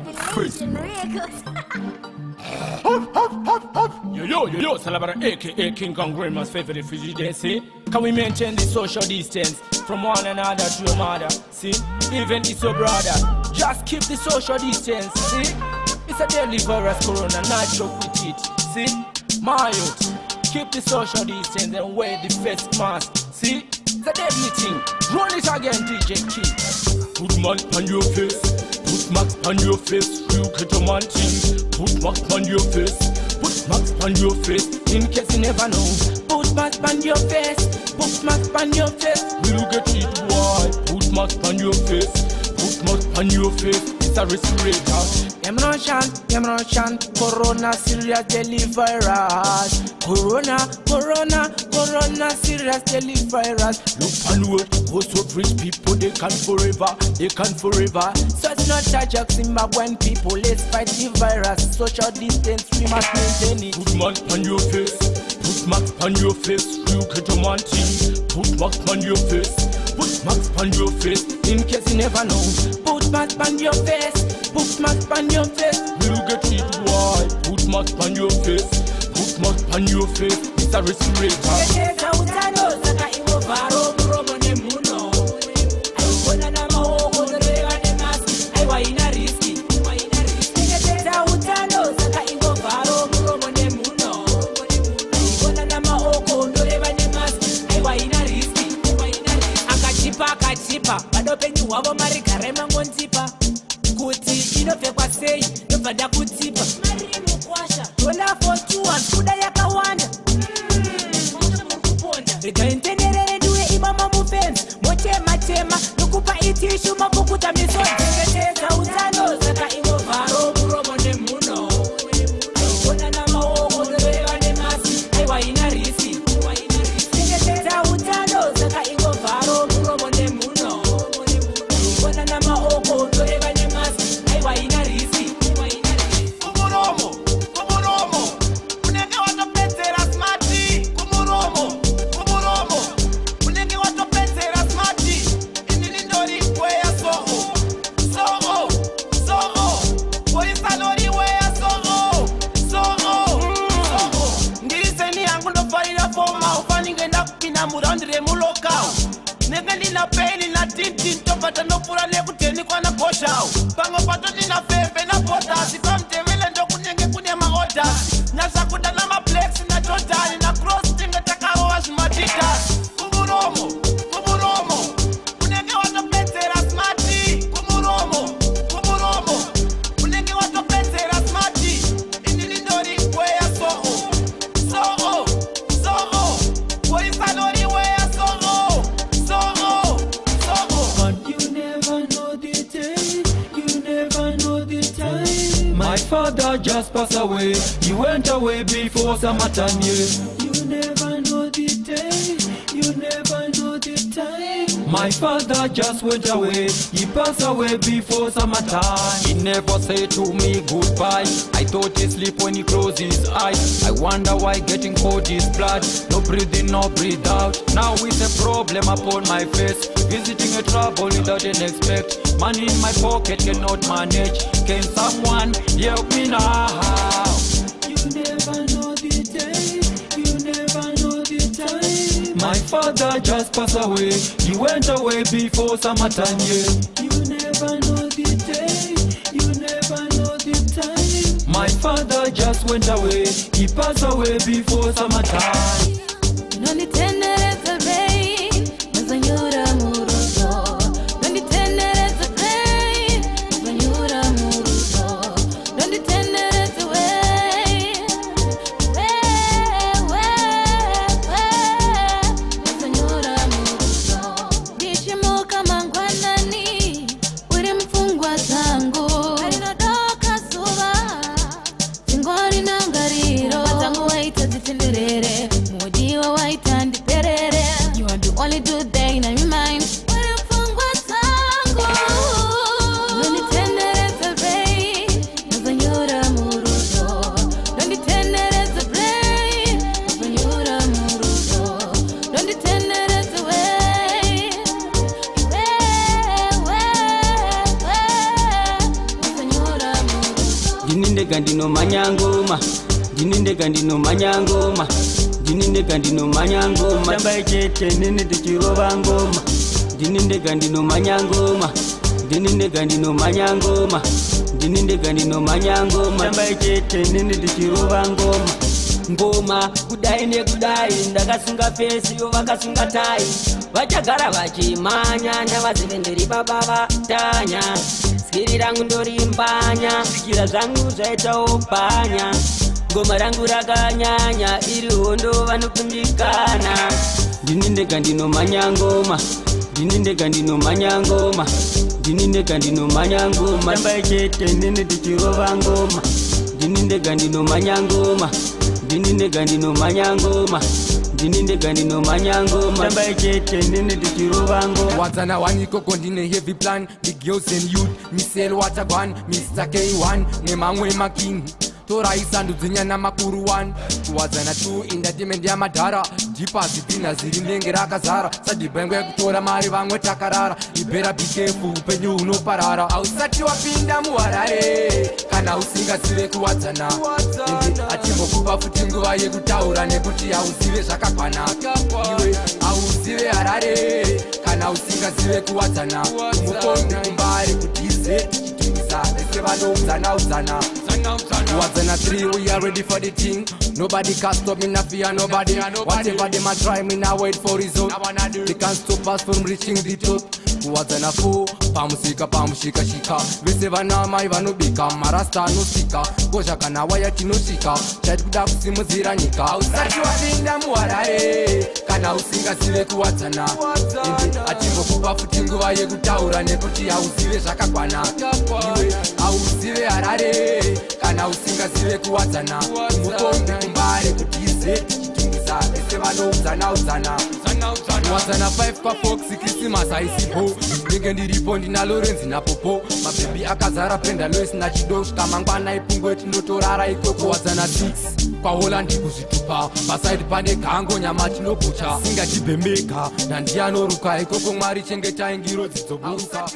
Revelation Records. Yo, Salabara, aka King Kong Grandma's favorite figure, see? Can we maintain the social distance from one another to your mother? See? Even it's your brother. Just keep the social distance, see? It's a deadly virus, corona, not joke with it, see? My youth, keep the social distance and wear the face mask, see? It's a deadly thing. Run it again, DJ Key. Put mask on your face. Put mask on your face. You get a man thing. Put mask on your face. Put mask on your face. In case you never know. Put mask on your face. Put mask on your face. You get it. Why? Put mask on your face. Put mask on your face. It's a respirator. Yamroshan, Corona serious deadly virus. Corona, serious deadly virus. Look and word, also rich people, they can forever. So it's not a joke, Zimbabwean people, let's fight the virus. Social distance, we must maintain it. Put mask on your face, put mask on your face. You get a man thing, put mask on your face. Put mask on your face, in case you never know. Put mask on your face, put mask on your face. You get it, why? Put mask on your face, put mask on your face. It's a respirator. Vadopenyu wavo mari garema ngontipa kuti inopfekwa sei ndobva ndakutipa mari mukwasha dola for 2 hours kuda yakawanda regaintenerere duwe imama mufenzi motema nokupa itishu makukuta misodzi chengetedza utano saka ingovharo muromo nemuno aiona namaoko noreva nemasi aiwa ina risi chengetedza utano saka ingovharo muromo nemuno murandire mulokau nenge ndina peni na tintin topata nopura nekuteni kwana goshau pamwe pato ndina fefe na potasi pamtemele ndokunenge kune maodasi nyasakuda na maplex na totali na cross tinge takarowa zvimaditas kumuromo unenge watopedzera smati kumuromo unenge watopedzera smati inini ndori kweya soho poisanori weya soho but you never know the day, you never know the time. My father just passed away, he went away before summertime, yeah. You never know the day, you never know the time. My father just went away, he passed away before summertime. He never said to me goodbye, I thought he sleep when he closed his eyes. I wonder why getting cold is blood, no breathing, no breathe out. Now it's a problem upon my face, visiting a trouble without an expect. Money in my pocket cannot manage, can someone help me now? You never know the day, you never know the time. My father just passed away, he went away before summertime, yeah. You never know the day, you never know the time. My father just went away, he passed away before summertime. ndega ndinomanya ngoma, ndini ndega ndinomanya ngoma, ndini ndega ndinomanya ngoma. Tamba chete nini tichirova ngoma, ndini ndega ndinomanya ngoma, ndini ndega ndinomanya ngoma, ndini ndega ndinomanya ngoma. Tamba chete nini tichirova ngoma. Ngoma kudai nekudai ndakasunga fesi yo vakasunga tai, vachagara vachimanya ndavazive ndiri baba vatanya. Skiri rangu ndori mbanya, zvikira zvangu zvaitawo panya. Ngoma rangu rakanyanya, iri hondo vanokundikana. Ndini ndega ndinomanya ngoma, ndini ndega ndinomanya ngoma, ndini ndega ndinomanya ngoma. Tamba chete ndini tichirova ngoma, ndini ndega ndinomanya ngoma, ndini ndega ndinomanya ngoma, ndini ndega ndinomanya ngoma. Tamba chete ndini tichirova ngoma. Wadzana wanikoko ndine heavy plan, big girls and youth, Michelle Watagwan, Mr. K1 nemamwe making toraisa ndudzinyana makuru 1 kuwadzana 2 entertainment yamadhara jipasi dzina ziri ndenge rakazara sadhibengwe kutora mari vamwe takarara ibhera bikefu upenyu unoparara hausati wapinda muharare kana usingazive kuwadzana achimbokupa futi nguva yekutaura nekuti hauzive zvakakwana iwe hauzive harare kana usingazive kuwadzana umukombi kumbari kutize tichitimisa vese vanoudzana Wadzana 3, we are ready for the thing. Nobody can stop me, not fear nobody. Whatever they might try me, now wait for result. They can't stop us from reaching the top. Wadzana 4, pamusika pamushika shika. Vese vanamai vanobika, marasta anosika. Gozha kana waya tinosika. Chati kuda kusimuzira nyika. Hausati wapinda muharare kana usingazive kuwadzana. Achimbokupa futi nguva yekutaura nekuti hauzive zvakakwana. Iwe hauzive harare kana usingazive kuwadzana umukombi kumbare kutize tichitimisa vese vanoudzana wadzana 5 kwafox Christmas haisipo ndenge ndiripo ndina Lorenzi napopo mabhebi akazara penda loisina chido svika mangwana ipungwe tinotorara ikoko wadzana 6 kwaholandi kuzvitupa pasaidi pane gango nyama tinobucha singachibhembeka ndandianoruka ikoko Mwari chengetai ngiro dzizoburuka